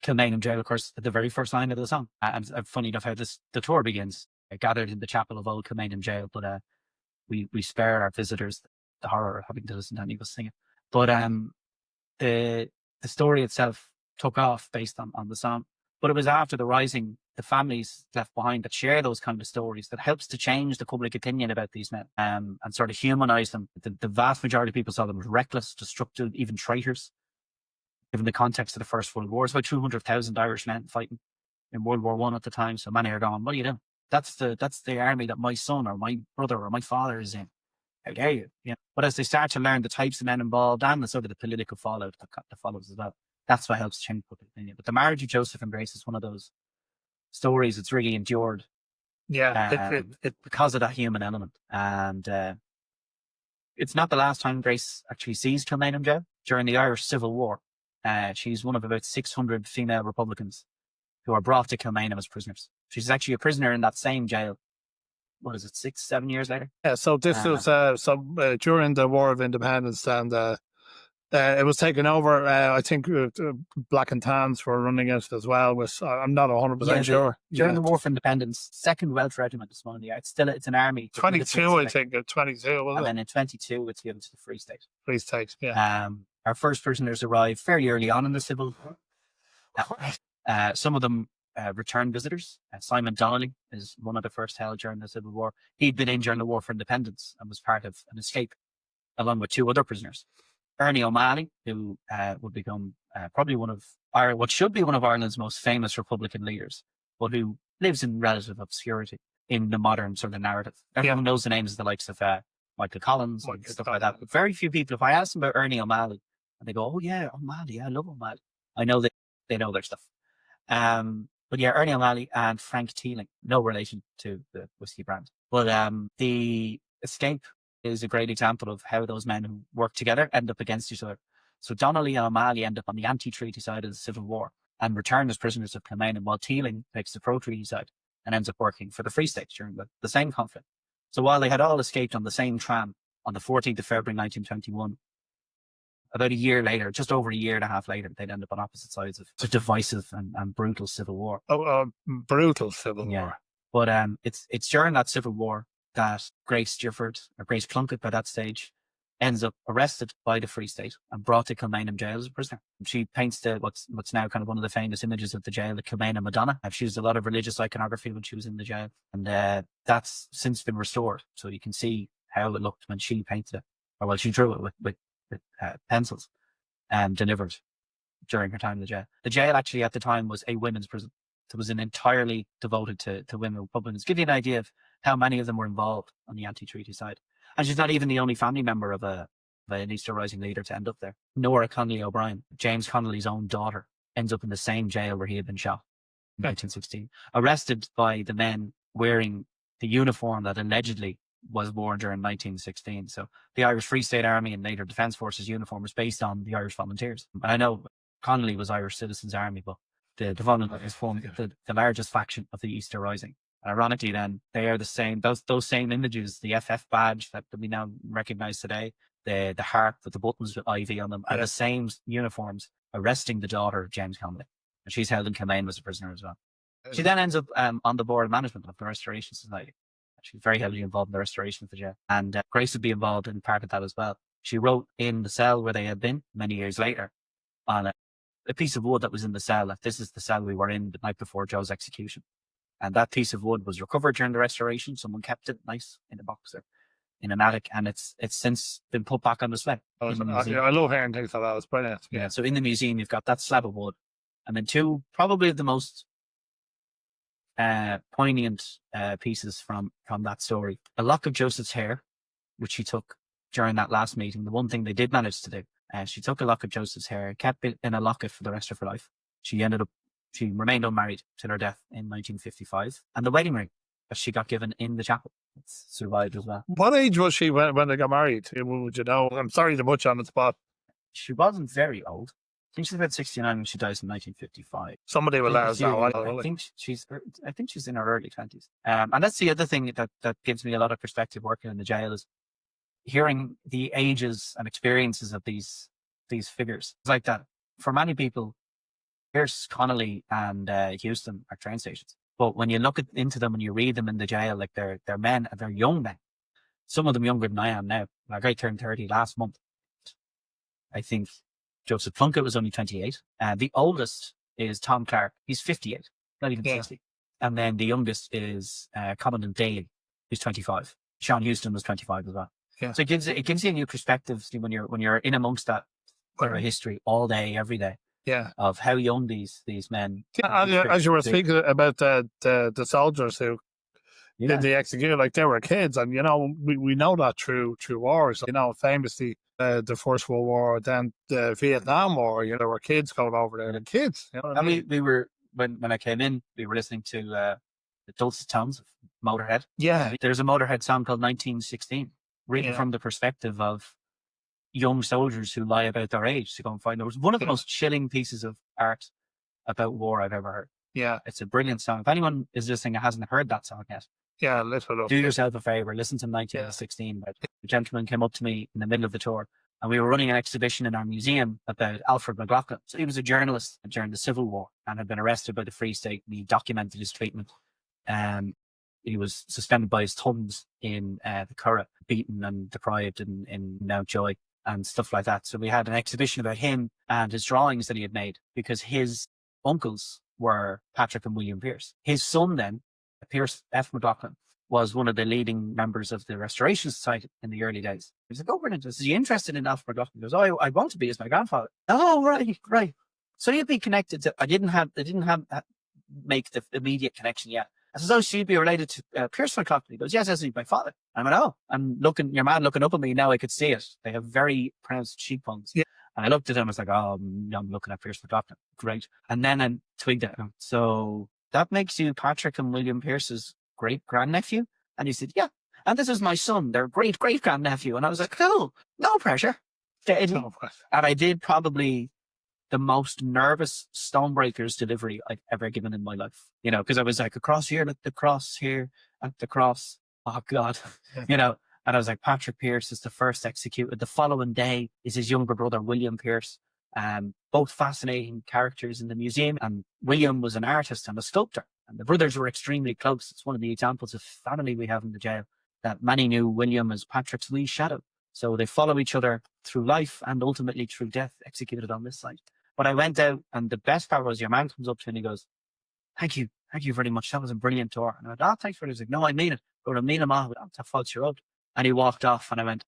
Kilmainham Jail, of course, the very first line of the song. And funny enough how the tour begins. Gathered in the chapel of old Kilmainham Jail, but we spare our visitors the horror of having to listen to any of us sing it. But the story itself took off based on the song. But it was after the rising, the families left behind that share those kind of stories that helps to change the public opinion about these men, and sort of humanize them. The vast majority of people saw them as reckless, destructive, even traitors. Given the context of the First World War, it's about 200,000 Irish men fighting in World War I at the time. So many are going, what are you doing? That's the army that my son or my brother or my father is in. How dare you? But as they start to learn the types of men involved and the sort of the political fallout that follows as well, that's what helps change public opinion. But the marriage of Joseph and Grace is one of those stories that's really endured. Yeah, because of that human element. And it's not the last time Grace actually sees Kilmainham Jail. During the Irish Civil War, she's one of about 600 female Republicans who are brought to Kilmainham as prisoners. She's actually a prisoner in that same jail. What is it, 6-7 years later? Yeah, so this was during the War of Independence, and it was taken over. I think Black and Tans were running it as well. I'm not 100% sure. During the War for Independence, 2nd Welsh Regiment is one of the. It's an army. 22, I think. 22, was it? And then in 22, it's given to the Free State. Free State, yeah. Our first prisoners arrived fairly early on in the Civil War. Some of them return visitors. Simon Donnelly is one of the first held during the Civil War. He'd been in during the War for Independence and was part of an escape, along with 2 other prisoners. Ernie O'Malley, who would become probably what should be one of Ireland's most famous Republican leaders, but who lives in relative obscurity in the modern sort of narrative. Everyone knows the names of the likes of Michael Collins and stuff like that. But very few people, if I ask them about Ernie O'Malley, and they go, oh yeah, O'Malley, I love O'Malley. I know they know their stuff. But yeah, Ernie O'Malley and Frank Teeling, no relation to the whiskey brand. But the escape is a great example of how those men who work together end up against each other. So Donnelly and O'Malley end up on the anti-treaty side of the Civil War and return as prisoners of Kilmainham, while Teeling takes the pro-treaty side and ends up working for the Free State during the same conflict. So while they had all escaped on the same tram on the 14th of February 1921, about a year later, just over a year and a half later, they'd end up on opposite sides of a divisive and brutal civil war. Brutal civil war. But it's during that civil war that Grace Gifford, or Grace Plunkett by that stage, ends up arrested by the Free State and brought to Kilmainham Jail as a prisoner. She paints what's now kind of one of the famous images of the jail, the Kilmainham Madonna. She used a lot of religious iconography when she was in the jail, and that's since been restored. So you can see how it looked when she painted it, or well, she drew it with pencils and delivered during her time in the jail. The jail actually at the time was a women's prison. It was entirely devoted to women Republicans. Give you an idea of how many of them were involved on the anti-treaty side. And she's not even the only family member of an Easter Rising leader to end up there. Nora Connolly O'Brien, James Connolly's own daughter, ends up in the same jail where he had been shot in 1916, arrested by the men wearing the uniform that allegedly was worn during 1916. So the Irish Free State Army and later Defence Forces uniform was based on the Irish Volunteers. And I know Connolly was Irish Citizens Army, but the Volunteers formed the largest faction of the Easter Rising. And ironically then, they are the same, those same images, the FF badge that we now recognise today, the heart with the buttons with IV on them, are the same uniforms arresting the daughter of James Connolly. And she's held in Kilmainham as a prisoner as well. She then ends up on the board of management of the Restoration Society. She's very heavily involved in the restoration of the jail. And Grace would be involved in part of that as well. She wrote in the cell where they had been many years later on a piece of wood that was in the cell. That this is the cell we were in the night before Joe's execution. And that piece of wood was recovered during the restoration. Someone kept it nice in a box there in an attic, and it's since been put back on display. I love hearing things like that. It's brilliant. Yeah. So in the museum, you've got that slab of wood, and then two probably the most poignant pieces from that story: a lock of Joseph's hair, which she took during that last meeting. The one thing they did manage to do, she took a lock of Joseph's hair, kept it in a locket for the rest of her life. She remained unmarried till her death in 1955, and the wedding ring that she got given in the chapel, it's survived as well. What age was she when they got married? Would you know? I'm sorry to much on the spot. She wasn't very old. I think she's about 69 when she dies in 1955. Somebody will let us know. I think she's in her early 20s. And that's the other thing that gives me a lot of perspective working in the jail, is hearing the ages and experiences of these figures. It's like that. For many people, Pierce, Connolly, and Houston are train stations. But when you look into them and you read them in the jail, like they're men, and they're young men. Some of them younger than I am now. Like I turned 30 last month. I think Joseph Plunkett was only 28. The oldest is Tom Clark. He's 58, not even 60. And then the youngest is Commandant Daly, who's 25. Sean Houston was 25 as well. Yeah. So it gives you a new perspective when you're in amongst that sort of history all day, every day. Yeah. Of how young these men. Yeah, as you were speaking about the soldiers who did the execution, like they were kids, and we know that through wars. Famously the First World War, then the Vietnam War. There were kids going over there, and kids. We were when I came in, we were listening to the dulcet tones of Motorhead. Yeah, there's a Motorhead song called 1916, written from the perspective of young soldiers who lie about their age to go and find. It was one of the most chilling pieces of art about war I've ever heard. Yeah, it's a brilliant song. If anyone is listening and hasn't heard that song yet, do yourself a favor, listen to 1916. A gentleman came up to me in the middle of the tour, and we were running an exhibition in our museum about Alfred McLaughlin. So he was a journalist during the Civil War and had been arrested by the Free State, and he documented his treatment. He was suspended by his thumbs in the Curragh, beaten and deprived in Mountjoy and stuff like that. So we had an exhibition about him and his drawings that he had made, because his uncles were Patrick and William Pierce. His son then, Pierce F. McLaughlin, was one of the leading members of the Restoration Society in the early days. He was like, "Oh, brilliant. Is he interested in Alfred McLaughlin?" He goes, "Oh, I want to be as my grandfather." "Oh, right. So you'd be connected to," I didn't make the immediate connection yet. I says, "Oh, so you'd be related to Pierce McLaughlin?" He goes, "Yes, he's my father." I went, "Oh," I'm looking, your man looking up at me now, I could see it. They have very pronounced cheekbones. Yeah. And I looked at him, I was like, "Oh, I'm looking at Pierce McLaughlin. Great." And then I twigged at him. "So that makes you Patrick and William Pierce's great grandnephew?" And he said, "Yeah. And this is my son, their great great grandnephew." And I was like, "Cool. No pressure." And I did probably the most nervous Stonebreakers delivery I've ever given in my life, because I was like, across here, at the cross here, at the cross. Oh God, And I was like, Patrick Pierce is the first executed. The following day is his younger brother, William Pierce. Both fascinating characters in the museum. And William was an artist and a sculptor, and the brothers were extremely close. It's one of the examples of family we have in the jail, that many knew William as Patrick's wee shadow. So they follow each other through life and ultimately through death, executed on this site. But I went out, and the best part was your man comes up to me and he goes, Thank you very much. That was a brilliant tour." And I went, "Oh, thanks for it." He was like, "No, I mean it. Go to Mina Ma, to Falls Road." And he walked off, and I went,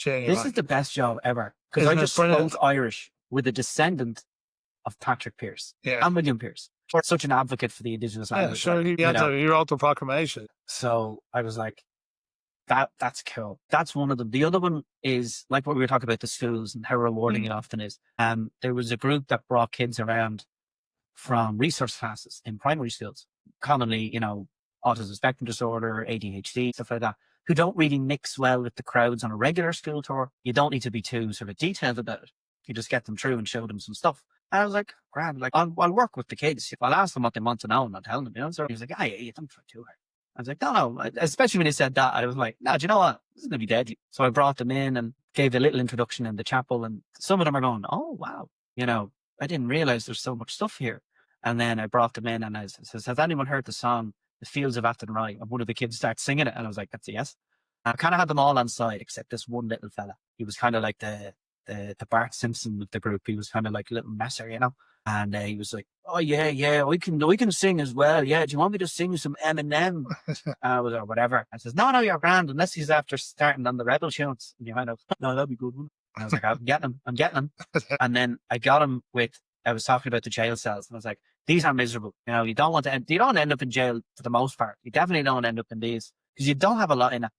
"This is the best job ever." Because I just spoke Irish with a descendant of Patrick Pierce and William Pierce. Such an advocate for the Indigenous language. Yeah, sure. He wrote the proclamation. So I was like, that's cool. That's one of them. The other one is like what we were talking about, the schools and how rewarding it often is. There was a group that brought kids around from resource classes in primary schools, commonly, autism spectrum disorder, ADHD, stuff like that, who don't really mix well with the crowds on a regular school tour. You don't need to be too sort of detailed about it. You just get them through and show them some stuff. And I was like, grand, like I'll work with the kids. I'll ask them what they want to know and I'll tell them, So he was like, yeah, you don't try too hard. I was like, no, especially when he said that, I was like, no, do you know what? This is going to be deadly. So I brought them in and gave a little introduction in the chapel, and some of them are going, oh, wow. I didn't realize there's so much stuff here. And then I brought them in and I said, has anyone heard the song, The Fields of Athenry? And one of the kids started singing it. And I was like, that's a yes. I kind of had them all on side, except this one little fella. He was kind of like the the Bart Simpson of the group. He was kind of like a little messer, you know. And he was like, "Oh yeah, we can sing as well. Yeah, do you want me to sing some Eminem?" I was like, "Whatever." I says, "No, you're grand, unless he's after starting on the Rebel tunes." And you kind of, "No, that'd be good one." And I was like, "I'm getting him." And then I got him with. I was talking about the jail cells, and I was like, "These are miserable. You know, you don't want to end up in jail for the most part. You definitely don't end up in these because you don't have a lot in it.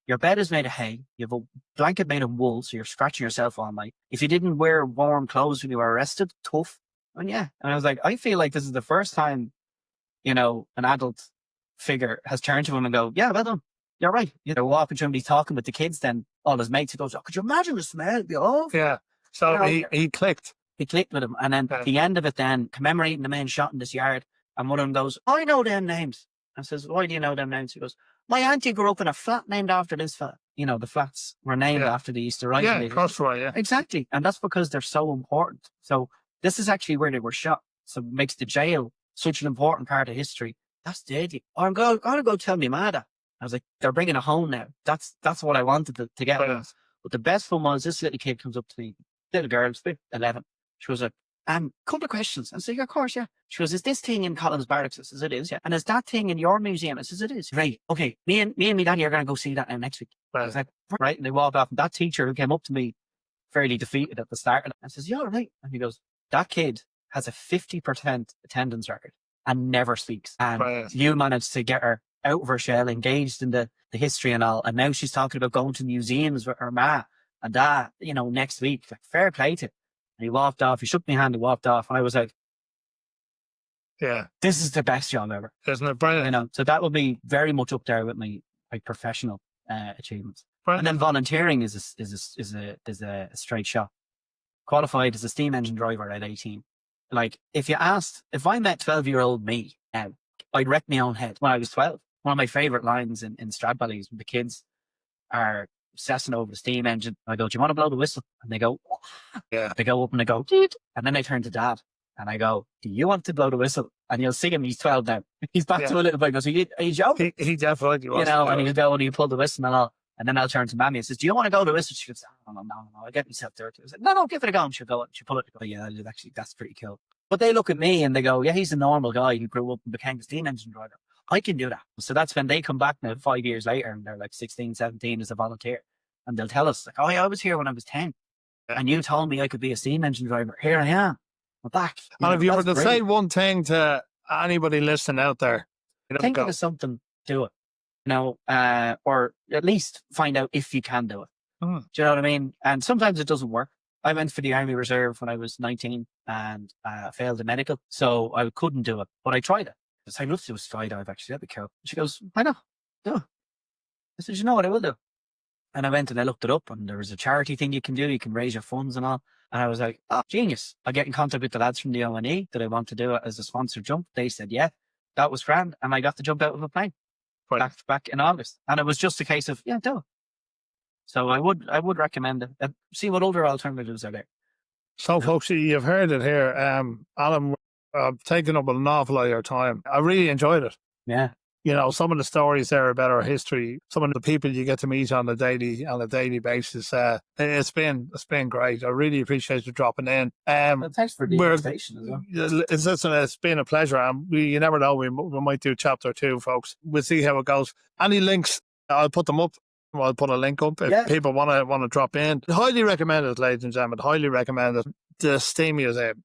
Your bed is made of hay. You have a blanket made of wool, so you're scratching yourself all night. If you didn't wear warm clothes when you were arrested, tough." And yeah, and I was like, I feel like this is the first time, you know, an adult figure has turned to him and go, "Yeah, well done. You're right." You know, walking through and he's talking with the kids, then all his mates, he goes, "Oh, could you imagine the smell? It'd be awful." Yeah. So You know, he clicked. he clicked with him. And then at the end of it, then commemorating the men shot in this yard. And one of them goes, "I know them names." I says, "Why do you know them names?" He goes, "My auntie grew up in a flat named after this fella." You know, the flats were named after the Easter Rising. Yeah, Crossroy, yeah. Exactly. And that's because they're so important. So this is actually where they were shot. So it makes the jail such an important part of history. That's deadly. I'm going to go tell me mother. I was like, they're bringing it home now. That's what I wanted to get. Yeah. But the best one was this little kid comes up to me, little girl, she's about 11. She was like, couple of questions. I said, "Of course, yeah." She goes, "Is this thing in Collins Barracks?" I says, "It is, yeah." "And is that thing in your museum?" I says, "It is." "Right. Okay. Me and my daddy are going to go see that now next week." I was like, "Right." And they walked off. And that teacher who came up to me fairly defeated at the start, and I says, "Yeah, all right." And he goes, "That kid has a 50% attendance record and never speaks. And you managed to get her out of her shell, engaged in the history and all. And now she's talking about going to museums with her ma and dad, you know, next week. Like, fair play to him." And he walked off. He shook my hand. He walked off. And I was like, "Yeah, this is the best job ever." Isn't it brilliant? You know, so that would be very much up there with my professional achievements. Brilliant. And then volunteering is a straight shot. Qualified as a steam engine driver at 18. Like, if I met 12-year-old me now, I'd wreck my own head when I was 12. One of my favorite lines in Stradbally is when the kids are obsessing over the steam engine. I go, "Do you want to blow the whistle?" And they go, Yeah. They go up and they go, "Deet." And then I turn to Dad and I go, "Do you want to blow the whistle?" And you'll see him, he's 12 now. He's back to a little bit. He goes, "Are you joking?" He definitely was. You know, and he'll go, "Do you pull the whistle?" And all. And then I'll turn to Mammy and says, "Do you want to go to the whistle?" She goes, "No, I get myself dirty." I said, "No, give it a go." And she'll go, she'll pull it. I go, "Yeah, actually, that's pretty cool." But they look at me and they go, "Yeah, he's a normal guy who grew up and became a steam engine driver. I can do that." So that's when they come back now 5 years later and they're like 16, 17 as a volunteer. And they'll tell us, like, "Oh, yeah, I was here when I was 10. And you told me I could be a steam engine driver. Here I am. I'm back." And if you were to say one thing to anybody listening out there, think of something, do it. You know, or at least find out if you can do it. Do you know what I mean? And sometimes it doesn't work. I went for the Army Reserve when I was 19 and failed the medical, so I couldn't do it. But I tried it. I said, "I'd love to do a skydive, actually. That'd be cool." She goes, "Why not? Do it." I said, "You know what I will do?" And I went and I looked it up, and there was a charity thing you can do. You can raise your funds and all. And I was like, "Oh, genius." I get in contact with the lads from the ONE that I want to do it as a sponsored jump. They said, yeah, that was grand. And I got to jump out of a plane back in August. And it was just a case of, yeah, do it. So I would recommend it. See what other alternatives are there. So, folks, you've heard it here. Alan, taking up an awful lot of your time. I really enjoyed it. Yeah. You know, some of the stories there about our history, some of the people you get to meet on a daily basis. It's been great. I really appreciate you dropping in. Well, thanks for the invitation as well. It's been a pleasure. You never know, we might do chapter 2, folks. We'll see how it goes. Any links, I'll put them up. I'll put a link up if people want to drop in. Highly recommend it, ladies and gentlemen. Highly recommend it. The Steam Museum,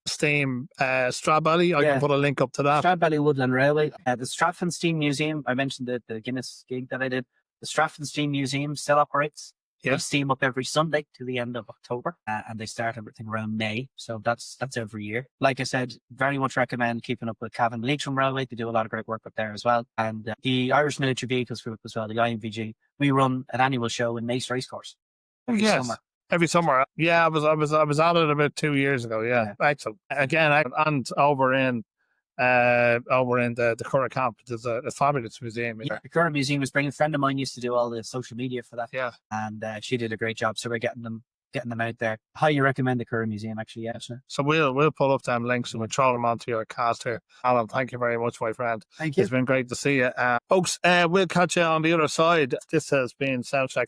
Stradbally. I can put a link up to that. Stradbally Woodland Railway. The Strathfin Steam Museum. I mentioned the Guinness gig that I did. The Strathfin Steam Museum still operates. They steam up every Sunday to the end of October, and they start everything around May. So that's every year. Like I said, very much recommend keeping up with Cavan Leitrim Railway. They do a lot of great work up there as well. And the Irish Military Vehicles Group as well, the IMVG. We run an annual show in Nace Racecourse every summer. Every summer. Yeah, I was at it about 2 years ago. Yeah. Excellent. Again, and over in the Curragh Camp, there's a fabulous museum. Yeah, the Curragh Museum was brilliant. A friend of mine used to do all the social media for that. Yeah. And she did a great job. So we're getting them out there. Highly recommend the Curragh Museum, actually. Yeah. So we'll pull up them links and we'll throw them onto your cast here. Alan, thank you very much, my friend. Thank you. It's been great to see you. Folks, we'll catch you on the other side. This has been Soundcheck.